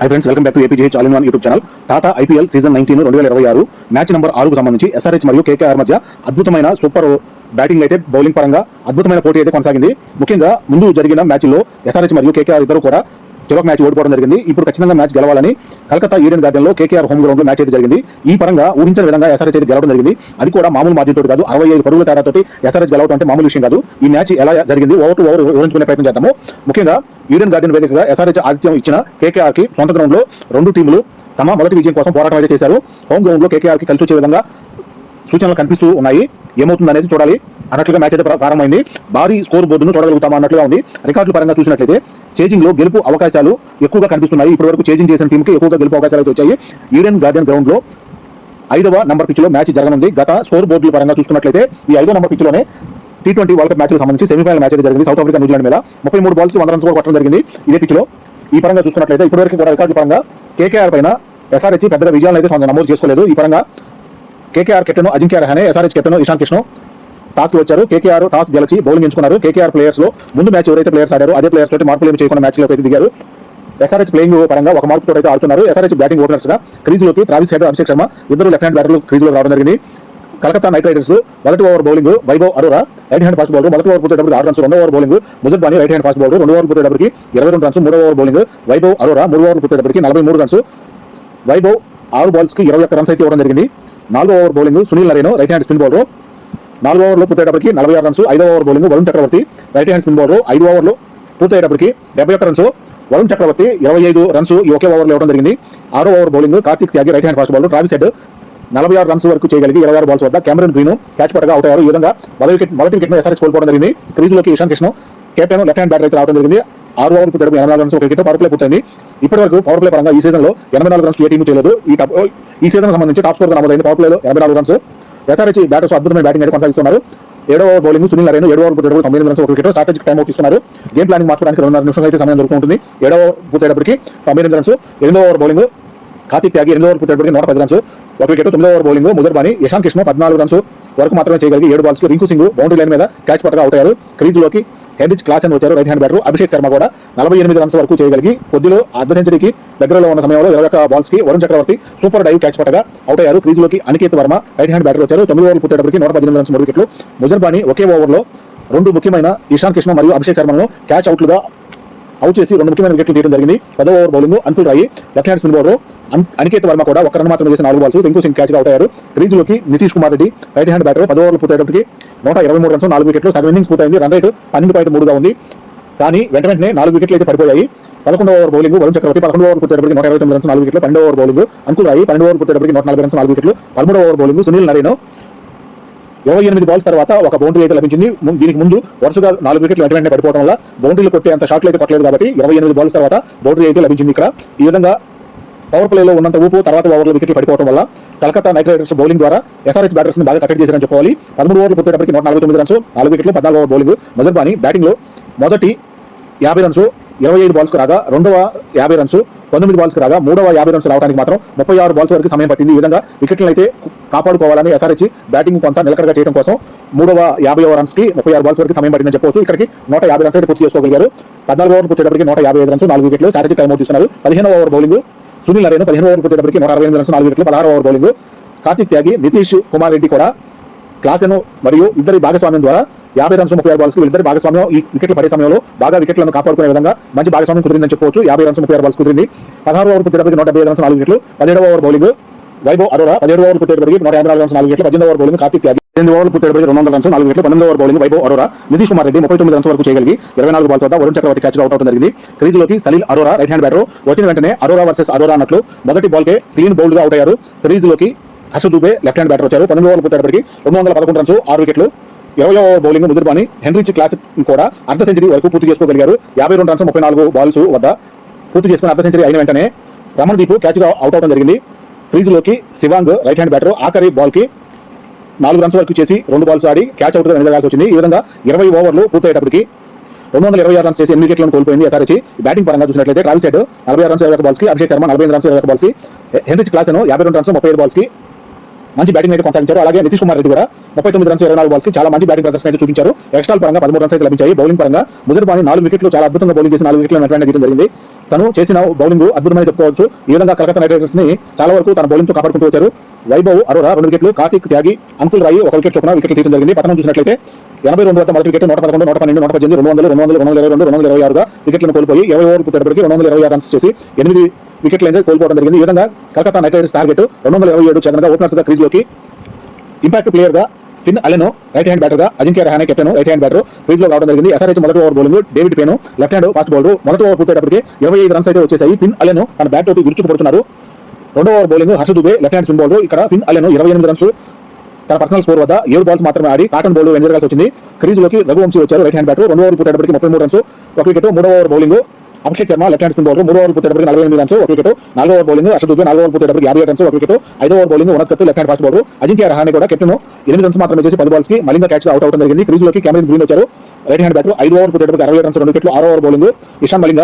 High friends, welcome back to APJH all in one YouTube channel. Tata IPL season 19 2026 match number 6కు సంబంధించి SRH మరియు KKR మధ్య అద్భుతమైన super batting అయితే bowling పరంగా అద్భుతమైన పోటీ అయితే కొనసాగింది. ముఖ్యంగా ముందు జరిగిన మ్యాచ్లో ఎస్ఆర్హెచ్ మరియు కేకేఆర్ ఇద్దరు కూడా చెరొక మ్యాచ్ ఓడిపోవడం జరిగింది. ఇప్పుడు ఖచ్చితంగా మ్యాచ్ గెలవాలని కలకత్తా ఈడెన్ గార్డెన్లో కేకేఆర్ హోమ్ గ్రౌండ్లో మ్యాచ్ అయితే జరిగింది. ఈ పరంగా ఊహించిన విధంగా ఎస్ఆర్హెచ్ అయితే గెలవడం జరిగింది. అది కూడా మామూలు మార్జిన్ తోటి కాదు, 65 పరుగుల తేడాతోటి ఎస్ఆర్హెచ్ గెలవడం అంటే మామూలు విషయం కాదు. ఈ మ్యాచ్ ఎలా జరిగింది ఓవర్ టు ఓవర్ వివరించుకునే ప్రయత్నం చేద్దాము. ముఖ్యంగా ఈడెన్ గార్డెన్ వేదికగా ఎస్ఆర్హెచ్ ఆతిథ్యం ఇచ్చిన కేకేఆర్కి సొంత గ్రౌండ్లో రెండు టీములు తమ మొదటి విజయం కోసం పోరాటం అయితే చేశారు. హోమ్ గ్రౌండ్లో కేకేఆర్కి కలిసి వచ్చే విధంగా సూచనలు కనిపిస్తూ ఉన్నాయి. ఏమవుతుంది అనేది చూడాలి అన్నట్లుగా మ్యాచ్ అయితే ప్రారంభమైంది. భారీ స్కోర్ బోర్డును చూడగలుగుతామా అన్నట్లుగా ఉంది. రికార్డుల పరంగా చూసినట్లయితే చేజింగ్ లో గెలుపు అవకాశాలు ఎక్కువగా కనిపిస్తున్నాయి. ఇప్పటి వరకు చేజింగ్ చేసిన టీంకి ఎక్కువగా గెలుపు అవకాశాలు అయితే వచ్చాయి. ఈడెన్ గార్డెన్ గ్రౌండ్ లో 5వ నంబర్ పిచ్ లో మ్యాచ్ జరగనుంది. గత స్కోర్ బోర్డుల పరంగా చూసుకున్నట్లయితే ఈ 5వ నంబర్ పిచ్ లోనే T20 వరల్డ్ కప్ మ్యాచ్లకు సంబంధించి సెమీఫైనల్ మ్యాచ్ అయితే జరిగింది. సౌత్ ఆఫ్రికా న్యూజిలాండ్ మీద 33 బాల్స్ 100 రన్స్ కొట్టడం జరిగింది ఇదే పిచ్ లో. ఈ పరంగా చూసుకున్నట్లయితే ఇప్పటివరకు కూడా రికార్డుల పరంగా కేకేఆర్ పైన ఎస్ఆర్హెచ్ పెద్దగా విజయాలు అయితే నమోదు చేసుకోలేదు. ఈ పరంగా KKR captain Ajinkya Rahane, SRH captain Ishan Kishan toss వచ్చారు. కేకేఆర్ టాస్ గెలిచి బౌలింగ్ ఎంచుకున్నారు. కేకేఆర్ ప్లేయర్స్ లో ముందు మ్యాచ్ ఎవరైతే ప్లేయర్స్ ఆడారో అదే ప్లేయర్స్ తోటి మార్పులు ఏమి చేయకుండా మ్యాచ్ లోకి అయితే దిగారు. ఎస్ఆర్హెచ్ ప్లేయింగ్ పరంగా ఒక మార్పు అయితే ఆడుతున్నారు. ఎస్ఆర్హెచ్ బ్యాటింగ్ ఓపెనర్స్ గా క్రీజులోకి ట్రావిస్ హెడ్, అభిషేక్ శర్మ ఇద్దరు లెఫ్ట్ హ్యాండ్ బ్యాటర్లు క్రీజులో రావడం జరిగింది. కలకత్తా నైట్ రైడర్స్ మొదటి over bowling Vaibhav Arora right hand fast bowler మొదటి ఓవర్ పూర్తయ్యేటప్పుడు 6 రన్స్, రెండో over bowling Muzarabani right hand fast bowler 2 over పూర్తయ్యేటప్పటికి 22 రన్స్, మూడో ఓవర్ బౌలింగ్ వైభవ్ అరోరా 3 ఓవర్లు పూర్తయ్యేటప్పటికి 43 రన్స్. వైభవ్ 6 బాల్స్ కి 21 రన్స్ అయితే ఇవ్వడం జరిగింది. 4వ over bowling Sunil Narine right hand spin bowler 4 ఓవర్లు పూర్తయ్యేటప్పటికి 46 రన్స్. 5వ over bowling Varun Chakravarthy right hand spin bowler 5 ఓవర్లు పూర్తయ్యేటప్పటికి 71 రన్స్. వరుణ్ చక్రవర్తి 25 రన్స్ ఈ ఒకే ఓవర్లో ఇవ్వడం జరిగింది. 6వ over bowling Kartik Tyagi right hand fast bowler Travis Head 46 runs వరకు చేయగలిగి 26 బాల్స్ వద్ద కెమెరన్ గ్రీన్ క్యాచ్ పట్టగా అవుట్ అయ్యారు. ఈ విధంగా మొదటి వికెట్ ఎస్ఆర్హెచ్ కోల్పోవడం జరిగింది. క్రీజులోకి Ishan Kishan captain left hand batter అయితే రావడం జరిగింది. 6 ఓవర్లు పూర్తయ్యేటప్పుడు 84 రన్స్ ఒక వికెట్ పవర్ ప్లే పూర్తయింది. ఇప్పటి వరకు పవర్ ప్లే పరంగా ఈ సీజన్ లో 84 రన్స్ ఏ టీము చేయలేదు. ఈ సీజన్ సంబంధించి టాప్ స్కోర్ నమోదైంది పవర్ ప్లేలో 84 రన్స్. ఎస్ఆర్హెచ్ బ్యాటర్స్ అద్భుతమైన బ్యాటింగ్ అయితే కొనసాగిస్తున్నారు. 7వ over bowling Sunil Narine 7 over పూర్తయ్యేటప్పుడు 9 రన్స్ ఒక వికెట్ స్ట్రాటజిక్ టైం అవుట్ ఇస్తున్నారు. గేమ్ ప్లానింగ్ మార్చుకోవడానికి 2.5 నిమిషాలు అయితే సమయం దొరుకుతుంది. 7వ ఓవర్ పూర్తయ్యేటప్పటికి 9 రన్స్. 8వ over bowling Kartik Tyagi 8 over పూర్తయ్యేటప్పటికి 110 రన్స్ ఒక వికెట్. 9వ over bowling Muzarabani Ishan Kishan 14 runs వరకు మాత్రమే చేయగలిగి 7 బాల్స్ కి రింకు సింగ్ బౌండరీ లైన్ మీద క్యాచ్ పట్టగా అవుట్ అయ్యారు. క్రీజులోకి హెన్రిచ్ క్లాసెన్ వచ్చారు right hand batter. Abhishek Sharma కూడా 48 రన్స్ వరకు చేయగలిగి కొద్దిలో అర్ధ సెంచరీకి దగ్గరలో ఉన్న సమయంలో 21 బాల్స్ కి Varun Chakravarthy super dive catch పట్టగా అవుట్ అయ్యారు. క్రీజులోకి Aniket Varma right hand batter వచ్చారు. 9 ఓవర్లు పూర్తయ్యేటప్పటికి 118 రన్స్ 3 వికెట్లు. ముజర్ బానీ ఒకే ఓవర్లో 2 ముఖ్యమైన ఇషాన్ కిషన్ మరియు అభిషేక్ శర్మను క్యాచ్ అవుట్లుగా అవుట్ చేసి 2 ముఖ్యమైన వికెట్లు తీయడం జరిగింది. 10వ over bowling Anukul Roy left hand spin bowler Aniket Varma కూడా 1 రన్ మాత్రం చేసిన 4 బాల్స్ రింకు సింగ్ క్యాచ్ గా అవుట్ అయ్యారు. క్రీజులోకి Nitish Kumar Reddy right hand batter 10 ఓవర్లు పూర్తయ్యేటప్పటికి 123 రన్స్ 4 వికెట్లు. 7 ఇన్నింగ్స్ పూర్తయింది. రన్ రేట్ 12.3గా ఉంది. కానీ వెంటనే 4 వికెట్లు అయితే పడిపోయాయి. 11వ ఓవర్ బౌలింగ్ వరుణ్ చక్రవర్తి 11 ఓవర్ పూర్తయ్యేటప్పటికి 129 రన్స్ 4 వికెట్లు. 12వ ఓవర్ బౌలింగ్ అంకుల్ రాయి 12 ఓవర్ పూర్తయ్యేటప్పటికి 140 రన్స్ 4 వికెట్లు. 13వ over bowling Sunil Narine 28 balls తర్వాత ఒక బౌండరీ అయితే లభించింది. దీనికి ముందు వరుసగా 4 వికెట్లు వెంటనే పడిపోవడం వల్ల బౌండరీలు కొట్టే అంత షాట్లు అయితే కొట్టలేదు కాబట్టి 28 బాల్స్ తర్వాత బౌండరీ అయితే లభించింది. ఇక్కడ ఈ విధంగా పవర్ ప్లేలో ఉన్నంత ఊపు తర్వాత ఓవర్లో వికెట్లు పడిపోవడం వల్ల కలకత్తా నైట్ రైడర్స్ బౌలింగ్ ద్వారా ఎస్ఆర్హెచ్ బ్యాటర్స్ ని బాగా కట్టడి చేశారని చెప్పుకోవాలి. 13 ఓవర్లు పూర్తయ్యేటప్పటికి 149 రన్స్ 4 వికెట్లు. 14వ ఓవర్ బౌలింగ్ ముజర్ బానీ బ్యాటింగ్ లో మొదటి 50 రన్స్ 25 బాల్స్ కు రాగా, రెండవ 50 రన్స్ 19 బాల్స్ కు రాగా, మూడవ 50 రన్స్ రావడానికి మాత్రం 36 బాల్స్ వరకు సమయం పట్టింది. ఈ విధంగా వికెట్లను అయితే కాపాడుకోవాలని ఎస్ఆర్హెచ్ బ్యాటింగ్ కొంత నిలకడగా చేయడం కోసం 3వ 50వ రన్స్ కి 36 బాల్స్ వరకు సమయం పట్టిందని చెప్పవచ్చు. ఇక్కడికి 150 రన్స్ అయితే పూర్తి చేసుకోగలిగారు. 14 ఓవర్లు పూర్తయ్యేటప్పటికి 155 రన్స్ 4 వికెట్లు స్ట్రాటజిక్ టైం అవుట్ ఇస్తున్నారు. 15వ ఓవర్ బౌలింగ్ సునీల్ నరేన్ 15 ఓవర్లు పూర్తయ్యేటప్పటికి 168 రన్స్ 4 వికెట్లు. 16వ ఓవర్ బౌలింగ్ కార్తిక్ త్యాగి నితీష్ కుమార్ రెడ్డి కూడా క్లాసెన్ మరియు ఇద్దరి భాగస్వామ్యం ద్వారా 50 రన్స్ 36 బాల్స్ కి వీళ్ళిద్దరి భాగస్వామ్యం ఈ వికెట్లు పడే సమయంలో బాగా వికెట్లను కాపాడుకునే విధంగా మంచి భాగస్వామ్యం కుదిరిందని చెప్పవచ్చు. 50 రన్స్ 36 బాల్స్ కుదిరింది. 16వ ఓవర్ పూర్తయ్యేటప్పటికి 175 రన్స్ 4 వికెట్లు. 17వ ఓవర్ బౌలింగ్ వైభవ్ అరోరా 17 ఓవర్లు పూర్తయ్యేటప్పటికి 154 రన్స్ 4 వికెట్లు. 18వ ఓవర్ బౌలింగ్ కార్తిక్ త్యాగి 8 ఓవర్లు పూర్తయ్యేటప్పటికి 200 రన్స్ 4 వికెట్లు. 19వ over bowling Vaibhav Arora Nitish Kumar Reddy 39 runs వరకు చేయగలిగి 24 బాల్స్ వద్ద వరుణ్ చక్రవర్తి క్యాచ్ అవుట్ అవడం జరిగింది. క్రీజులోకి Salil Arora right hand batter వచ్చిన వెంటనే అరోరా వర్సెస్ అరోరా అన్నట్లు మొదటి బాల్ కే క్లీన్ బౌల్డ్ గా అవుట్ అయ్యారు. క్రీజులోకి Harsha Dubey left hand batter వచ్చారు. 19 ఓవర్లు పూర్తయ్యేటప్పటికి 211 రన్స్ 6 వికెట్లు. 20వ over bowling Muzarabani Heinrich Klaasen కూడా అర్ధ సెంచరీ వరకు పూర్తి చేసుకోగలిగారు. 52 రన్స్ 34 బాల్స్ వద్ద పూర్తి చేసుకుని అర్ధ సెంచరీ అయిన వెంటనే రమణదీప్ క్యాచ్ గా అవుట్ అవడం జరిగింది. క్రీజులోకి శివాంగ్ రైట్ హ్యాండ్ బ్యాటర్ ఆఖరి బాల్ కి 4 రన్స్ వరకు చేసి 2 బాల్స్ ఆడి క్యాచ్ అవుట్ గా వెనకాల్సి వచ్చింది. ఈ విధంగా 20 ఓవర్లు పూర్తయ్యేటప్పటికి 226 రన్స్ చేసి 8 వికెట్లను కోల్పోయింది ఎస్ఆర్హెచ్. బ్యాటింగ్ పరంగా చూసినట్లయితే ట్రావిస్ హెడ్ 46 రన్స్ 21 బాల్స్ కి, అభిషేక్ శర్మ 48 రన్స్ 21 బాల్స్ కి, హెన్రిచ్ క్లాసెన్ 52 రన్స్ 37 బాల్స్ కి మంచి బ్యాటింగ్ అయితే కొనసాగించారు. అలాగే నితీష్ కుమార్ రెడ్డి కూడా 39 రన్స్ 24 బాల్స్ కి చాలా మంచి బ్యాటింగ్ ప్రదర్శన అయితే చూపించారు. ఎక్స్ట్రాల్ పరంగా 13 రన్స్ అయితే లభించాయి. బౌలింగ్ పరంగా ముజర్ బానీ 4 వికెట్లు చాలా అద్భుతంగా బౌలింగ్ చేసి 4 వికెట్లను వెంటనే తీయడం జరిగింది. తను చేసిన బౌలింగ్ అద్భుతమైన చెప్పుకోవచ్చు. ఈ విధంగా కలకత్తా నైట్ రైడర్స్ ని చాలా వరకు తన బౌలింగ్ తో కాపాడుకుంటూ వచ్చారు. వైభవ్ అరోరా 2 వికెట్లు, కార్తిక్ త్యాగి, అంకుల్ రాయి 1 వికెట్ చొప్పున వికెట్లు తీయడం జరిగింది. పతనం చూసినట్లయితే 82 వద్ద మొదటి వికెట్ 111, 112, 118, 200, 200, 222, 226గా వికెట్లను కోల్పోయి 20 ఓవర్లు పూర్తయ్యేటప్పటికి 226 రన్స్ చేసి 8 వికెట్లైతే కోల్పోవడం జరిగింది. ఈ విధంగా కలకత్తా నైట్ రైడర్స్ టార్గెట్ 227 చదరంగా ఓపెనర్స్ గా క్రీజ్ లోకి ఇంపాక్ట్ ప్లేయర్ గా Finn Allen right hand batter గా, Ajinkya Rahane captain right hand batter crease లో రావడం జరిగింది. ఎస్ఆర్హెచ్ మొదటి over bowling David Payne left hand fast bowler మొదటి ఓవర్ పూర్తయ్యేటప్పటికి 25 రన్స్ అయితే వచ్చేసాయి. ఫిన్ అలెన్ తన బ్యాట్ తోటి విరుచుకుపడుతున్నారు. రెండో over bowling Harsha Dubey left hand spin bowler. ఇక్కడ ఫిన్ అలెన్ 28 రన్స్ తన పర్సనల్ స్కోర్ వద్ద 7 బాల్స్ మాత్రమే ఆడి కాటన్ బౌలర్ వెంజరగాల్సి వచ్చింది. క్రీజ్ లోకి రఘువంశీ వచ్చారు రైట్ హ్యాండ్ బ్యాటర్. రెండో ఓవర్ పూర్తయ్యేటప్పటికి 33 రన్స్ 1 వికెట్. మూడో over bowling Abhishek Sharma left hand spin bowler. 3 over పూర్తయ్యేటప్పటికి 48 runs 1 wicket. 4 over bowling Harsha Dubey 4 over పూర్తయ్యేటప్పటికి 57 runs 1 wicket. 5 over bowling Unadkat left hand fast bowler. Ajinkya Rahane కూడా కెప్టెన్ 8 రన్స్ మాత్రమే చేసి 10 బాల్స్ కి మలింగ క్యాచ్ గా అవుట్ అవడం జరిగింది. క్రీజ్ లోకి కెమెరన్ గ్రీన్ వచ్చారు రైట్ హ్యాండ్ బ్యాటర్. 5 ఓవర్ పూర్తయ్యేటప్పటికి 67 రన్స్ 2 వికెట్లు. 6 over bowling Ishan Malinga.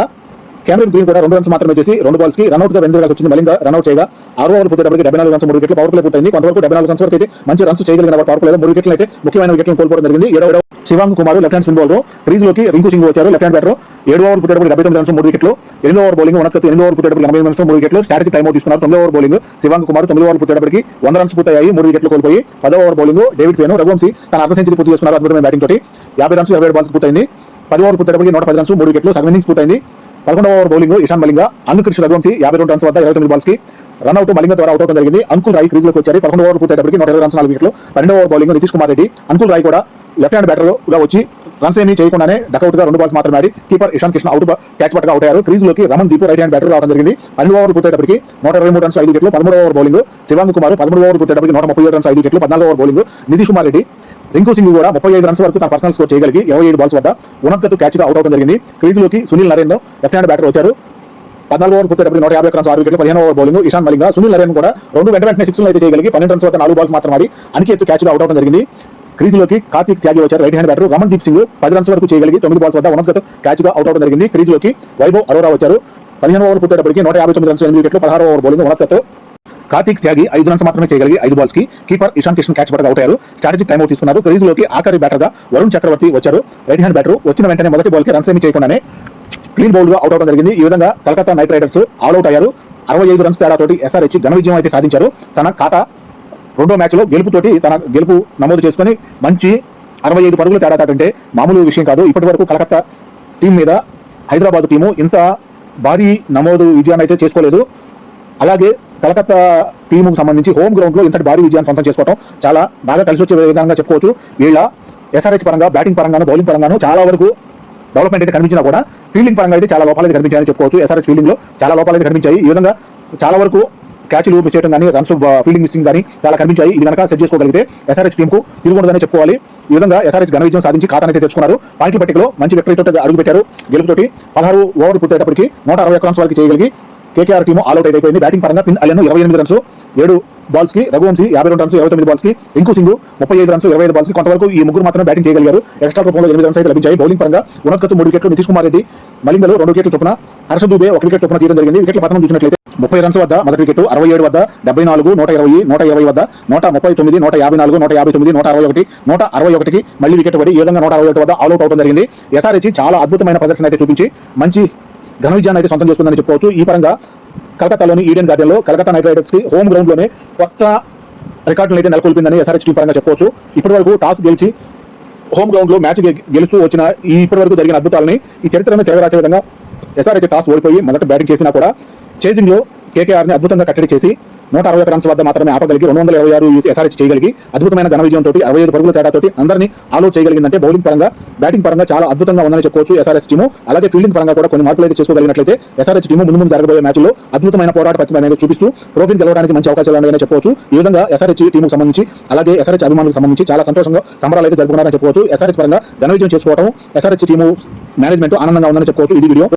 Cameron Green కూడా 2 రన్స్ మాత్రమే చేసి 2 బాల్స్ కి రన్అట్ గా వెంజరగాల్సి వచ్చింది. మలింగ రన్అట్ చేయగా 6 ఓవర్ పూర్తయ్యేటప్పటికి 74 రన్స్ 3 వికెట్లు. పవర్ ప్లే పూర్తయింది. కొంతవరకు 74 రన్స్ వరకు అయితే మంచి రన్స్ చేయగలిగిన పవర్ ప్లే 3 వికెట్లు అయితే ముఖ్యమైన వికెట్లను కోల్పోవడం జరిగింది. 7వ Shivang Kumar left hand spin bowler. Crease లోకి రింకు సింగ్ వచ్చారు లెఫ్ట్ హ్యాండ్ బ్యాటర్. 7 ఓవర్ పూర్తయ్యేటప్పటికి 79 రన్స్ 3 వికెట్లు. 8 ఓవర్ బౌలింగ్ ఉనత్కత్ 8 ఓవర్ పూర్తయ్యేటప్పటికి 80 రన్స్ 3 వికెట్లు. స్ట్రాటజీ టైమ్ అవుట్ తీసుకున్నారు. 9 over bowling Shivang Kumar 9 over పూర్తయ్యేటప్పటికి 100 రన్స్ పూర్తయ్యాయి 3 వికెట్లు కోల్పోయి. 10 ఓవర్ బౌలింగ్ డేవిడ్ పేను రఘువంశీ తన అర్ధ సెంచరీ పూర్తి చేసుకున్నారు అద్భుతమైన బ్యాటింగ్ తోటి. 50 రన్స్ 27 బాల్స్ పూర్తయింది. 10 ఓవర్ పూర్తయ్యేటప్పటికి 110 రన్స్ 3 వికెట్లు. 7 ఇన్నింగ్స్ పూర్తయింది. 11వ ఓవర్ బౌలింగ్ ఇషాన్ మలింగ. అంకుల్ రఘువంశీ 52 రన్స్ వద్ద 29 బాల్స్ కి రన్అట్ మలింగ ద్వారా అవుట్ అవడం జరిగింది. అంకుల్ రాయ్ క్రీజ్ లోకి వచ్చారు. 11 ఓవర్ పూర్తయ్యేటప్పటికి 120 రన్స్ 4 వికెట్లు. 12వ ఓవర్ బౌలింగ్ నితీష్ కుమార్ రెడ్డి. అంకుల్ రాయ్ కూడా లెఫ్ట్ హ్యాండ్ బ్యాటర్ గా వచ్చి రన్స్ ఏమీ చేయకుండానే డకౌట్ గా 2 బాల్స్ మాత్రమే ఆడి keeper Ishan Krishna out catch పట్టుగా అవుట్ అయ్యారు. క్రీజ్ లోకి Ramandeep right hand batter రావడం జరిగింది. 12 ఓవర్ పూర్తయ్యేటప్పటికి 123 రన్స్ 5 వికెట్లు. 13వ over bowling Shivang Kumar 13 over పూర్తయ్యేటప్పటికి 137 రన్స్ 5 వికెట్లు. 14వ ఓవర్ బౌలింగ్ నితీష్ కుమార్ రెడ్డి. రింకు సింగ్ కూడా 35 రన్స్ వరకు తన పర్సనల్ స్కోర్ చేయగలిగి 27 బాల్స్ వద్ద ఉనత్కత్ క్యాచ్ గా అవుట్ అవడం జరిగింది. క్రీజ్ లోకి Sunil Narine left hand batter వచ్చారు. 14 ఓవర్ పూర్తయ్యేటప్పటికి 150 రన్స్ 6 వికెట్లు. 15వ ఓవర్ బౌలింగ్ ఇషాన్ మలింగ. సునీల్ నరేన్ కూడా 2 వెంటనే 6 అయితే చేయగలిగి 12 రన్స్ వద్ద 4 బాల్స్ మాత్రం ఆడి అనికేత్ క్యాచ్ గా అవుట్ అవడం జరిగింది. క్రీజ్ లోకి కార్తిక్ త్యాగి వచ్చారు right hand batter. Raman Deep Singh 10 runs వరకు చేయగలిగి 9 బాల్స్ వద్ద ఉనత్కత్ క్యాచ్ గా అవుట్ అవడం జరిగింది. క్రీజ్ లోకి వైభవ్ అరోరా వచ్చారు. 15వ ఓవర్ పూర్తయ్యేటప్పటికి 159 రన్స్ 8 వికెట్లు. 16వ over bowling Unadkat Kartik Tyagi 5 runs మాత్రమే చేయగలిగి 5 బాల్స్ కి కీపర్ ఇషాన్ కృష్ణ క్యాచ్ పట్టుగా అవుట్ అయ్యారు. స్ట్రాటజిక్ టైమ్ అవుట్ తీసుకున్నారు. క్రీజ్ లోకి ఆఖరి బ్యాటర్ గా వరుణ్ చక్రవర్తి వచ్చారు రైట్ హ్యాండ్ బ్యాటర్. వచ్చిన వెంటనే మొదటి బాల్ కి రన్స్ ఏమీ చేయకుండానే క్లీన్ బౌల్డ్ గా అవుట్ అవడం జరిగింది. ఈ విధంగా Calcutta Knight riders all out అయ్యారు. 65 రన్స్ తేడాతోటి ఎస్ఆర్హెచ్ ఘన విజయం అయితే సాధించారు. తన ఖాతా రెండో మ్యాచ్ లో గెలుపుతోటి తన గెలుపు నమోదు చేసుకుని మంచి 65 పరుగుల తేడా అంటే మామూలు విషయం కాదు. ఇప్పటి వరకు కలకత్తా టీం మీద హైదరాబాద్ టీము ఇంత భారీ నమోదు విజయాన్ని అయితే చేసుకోలేదు. అలాగే కలకత్తా టీముకు సంబంధించి హోమ్ గ్రౌండ్ లో ఇంతటి భారీ విజయాన్ని సొంతం చేసుకోవడం చాలా బాగా కలిసి వచ్చే విధంగా చెప్పుకోవచ్చు. వీళ్ళ ఎస్ఆర్హెచ్ పరంగా బ్యాటింగ్ పరంగాను బౌలింగ్ పరంగాను చాలా వరకు డెవలప్మెంట్ అయితే కనిపించినా కూడా ఫీల్డింగ్ పరంగా అయితే చాలా లోపాలు అయితే కనిపించాయని చెప్పుకోవచ్చు. ఎస్ఆర్హెచ్ ఫీల్డింగ్ లో చాలా లోపాలు అయితే కనిపించాయి. ఈ విధంగా చాలా వరకు క్యాచ్లు మిస్ చేయడం కానీ రన్స్ ఫీల్డింగ్ మిస్సింగ్ కానీ చాలా కనిపించాయి. ఇది కనుక సెట్ చేసుకోగలిగితే ఎస్ఆర్హెచ్ టీంకు తిరుగుండదని చెప్పుకోవాలి. ఈ విధంగా ఎస్ఆర్హెచ్ ఘన విజయం సాధించి ఖాతాను అయితే తెచ్చుకున్నారు. పాయింట్ల పట్టికలో మంచి విక్టరీతో అడుగు పెట్టారు. గెలుపుతోటి 16 ఓవర్ పూర్తయ్యేటప్పటికి 161 రన్స్ వరకు చేయగలిగి కేకేఆర్ టీము ఆల్ అవుట్ అయిపోయింది. బ్యాటింగ్ పరంగా పిన్ అలెన్ 28 రన్స్ 7 బాల్స్ కి, రఘువంశీ 52 రన్స్ 29 బాల్స్ కి, రింకు సింగ్ 35 రన్స్ 25 బాల్స్ కి కొంతవరకు ఈ ముగ్గురు మాత్రమే బ్యాటింగ్ చేయగలిగారు. ఎక్స్ట్రా రూపంలో 8 రన్స్ అయితే లభించాయి. బౌలింగ్ పరంగా ఉనత్కత్ 3 వికెట్లు, నితీష్ కుమార్ రెడ్డి మలింగలు 2 వికెట్లు చొప్పున, హర్ష దుబే 1 వికెట్ చొప్పున తీయడం జరిగింది. వికెట్ల పతనం చూసినట్లయితే 30 రన్స్ వద్ద మొదటి వికెట్, 67 వద్ద 74, 120, 120 వద్ద 139, 154, 159, 161, 161కి మళ్ళీ వికెట్ పడి ఈ విధంగా 161 వద్ద ఆల్ అవుట్ అవడం జరిగింది. ఎస్ఆర్హెచ్ చాలా అద్భుతమైన ప్రదర్శన అయితే చూపించి మంచి ఘన విజయాన్ని అయితే సొంతం చేసుకుందని చెప్పుకోవచ్చు. ఈ పరంగా కలకత్తాలోని ఈడెన్ గార్డెన్ లో కలకత్తా నైట్ రైడర్స్ కి హోమ్ గ్రౌండ్ లోనే కొత్త రికార్డులు అయితే నెలకొల్పిందని ఎస్ఆర్హెచ్ టీం పరంగా చెప్పుకోవచ్చు. ఇప్పటి వరకు టాస్ గెలిచి హోమ్ గ్రౌండ్ లో మ్యాచ్ గెలుస్తూ వచ్చిన ఈ ఇప్పటి వరకు జరిగిన అద్భుతాలని ఈ చరిత్రను తిరగరాసే విధంగా ఎస్ఆర్హెచ్ టాస్ ఓడిపోయి మొదట బ్యాటింగ్ చేసినా కూడా చేసింగ్ లో కేకేఆర్ ని అద్భుతంగా కట్టడి చేసి 161 రన్స్ వద్ద మాత్రమే ఆపగలిగి 226 ఎస్ఆర్హెచ్ చేయగలిగి అద్భుతమైన ఘన విజయంతో 65 పరుగుల తేడాతోటి అందరినీ ఆల్అౌట్ చేయగలిగిందంటే బౌలింగ్ పరంగా బ్యాటింగ్ పరంగా చాలా అద్భుతంగా ఉందని చెప్పుకోవచ్చు ఎస్ఆర్హెచ్ టీము. అలాగే ఫీల్డింగ్ పరంగా కూడా కొన్ని మార్పులు అయితే చేసుకోగలిగినట్లయితే ఎస్ఆర్హెచ్ టీము ముందు జరగబోయే మ్యాచ్లో అద్భుతమైన పోరాట ప్రతిభ అనేది చూపిస్తూ ట్రోఫీని గెలవడానికి మంచి అవకాశాలు ఉన్నాయని చెప్పవచ్చు. ఈ విధంగా ఎస్ఆర్హెచ్ టీముకు సంబంధించి అలాగే ఎస్ఆర్హెచ్ అభిమానులకు సంబంధించి చాలా సంతోషంగా సంబరాలు అయితే జరుపుకున్నారని చెప్పవచ్చు. ఎస్ఆర్హెచ్ పరంగా ఘన విజయం చేసుకోవడం ఎస్ఆర్హెచ్ టీము మేనేజ్మెంట్ ఆనందంగా ఉందని చెప్పుకోవచ్చు. ఇది వీడియో.